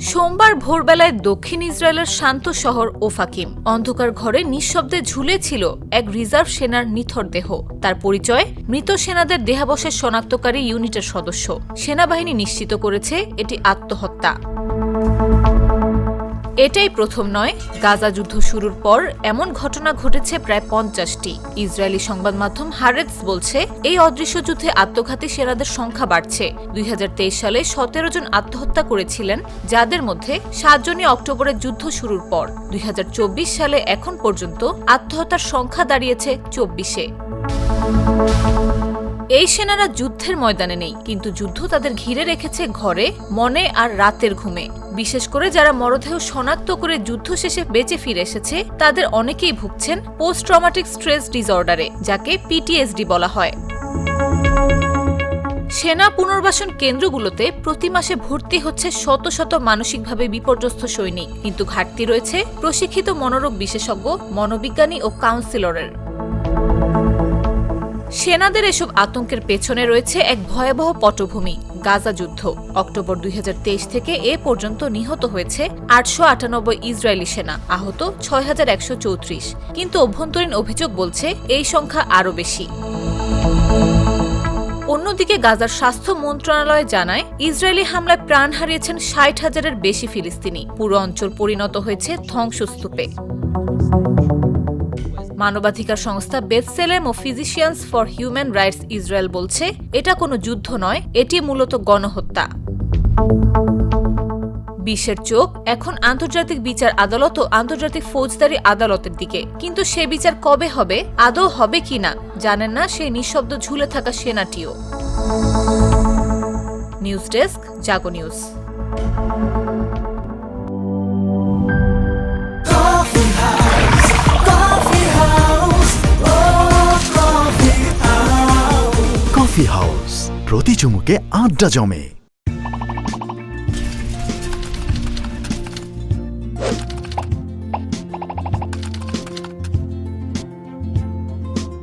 সোমবার ভোরবেলায় দক্ষিণ ইসরায়েলের শান্ত শহর ওফাকিম অন্ধকার ঘরে নিঃশব্দে ঝুলে ছিল এক রিজার্ভ সেনার নিথর দেহ। তার পরিচয় মৃত সেনাদের দেহাবশেষ শনাক্তকারী ইউনিটের সদস্য। সেনাবাহিনী নিশ্চিত করেছে এটি আত্মহত্যা। এটাই প্রথম নয়। গাজা যুদ্ধ শুরুর পর এমন ঘটনা ঘটেছে প্রায় 50টি। ইসরায়েলি সংবাদ মাধ্যম হারেটস বলছে, এই অদৃশ্য যুদ্ধে আত্মঘাতী সেনাদের সংখ্যা বাড়ছে। 2023 সালে 17 জন আত্মহত্যা করেছিলেন, যাদের মধ্যে 7 জনই অক্টোবরে যুদ্ধ শুরুর পর। 2024 সালে এখন পর্যন্ত আত্মহত্যার সংখ্যা দাঁড়িয়েছে 24-এ। এই সেনারা যুদ্ধের ময়দানে নেই, কিন্তু যুদ্ধ তাদের ঘিরে রেখেছে ঘরে, মনে আর রাতের ঘুমে। বিশেষ করে যারা মরদেহ শনাক্ত করে যুদ্ধ শেষে বেঁচে ফিরে এসেছে, তাদের অনেকেই ভুগছেন পোস্ট ট্রমাটিক স্ট্রেস ডিসঅর্ডারে, যাকে পিটিএসডি বলা হয়। সেনা পুনর্বাসন কেন্দ্রগুলোতে প্রতি মাসে ভর্তি হচ্ছে শত শত মানসিকভাবে বিপর্যস্ত সৈনিক, কিন্তু ঘাটতি রয়েছে প্রশিক্ষিত মনোরোগ বিশেষজ্ঞ, মনোবিজ্ঞানী ও কাউন্সিলরের। সেনাদের এসব আতঙ্কের পেছনে রয়েছে এক ভয়াবহ পটভূমি, গাজা যুদ্ধ। অক্টোবর 2023 থেকে এ পর্যন্ত নিহত হয়েছে 898 ইসরায়েলি সেনা, আহত 6134। কিন্তু অভ্যন্তরীণ অভিযোগ বলছে এই সংখ্যা আরও বেশি। অন্যদিকে গাজার স্বাস্থ্য মন্ত্রণালয় জানায়, ইসরায়েলি হামলায় প্রাণ হারিয়েছেন 60,000-এর বেশি ফিলিস্তিনি। পুরো অঞ্চল পরিণত হয়েছে ধ্বংসস্তূপে। মানবাধিকার সংস্থা বেথসেলেম ও Physicians for Human Rights Israel বলছে, এটা কোনো যুদ্ধ নয়, এটি মূলত গণহত্যা। বিশ্বের চোখ এখন আন্তর্জাতিক বিচার আদালত ও আন্তর্জাতিক ফৌজদারি আদালতের দিকে, কিন্তু সে বিচার কবে হবে, আদৌ হবে কিনা জানেন না সেই নিঃশব্দ ঝুলে থাকা সেনাটিও। নিউজ ডেস্ক, জাগো নিউজ। কফি হাউস, প্রতি চুমুকে আড্ডা জমে।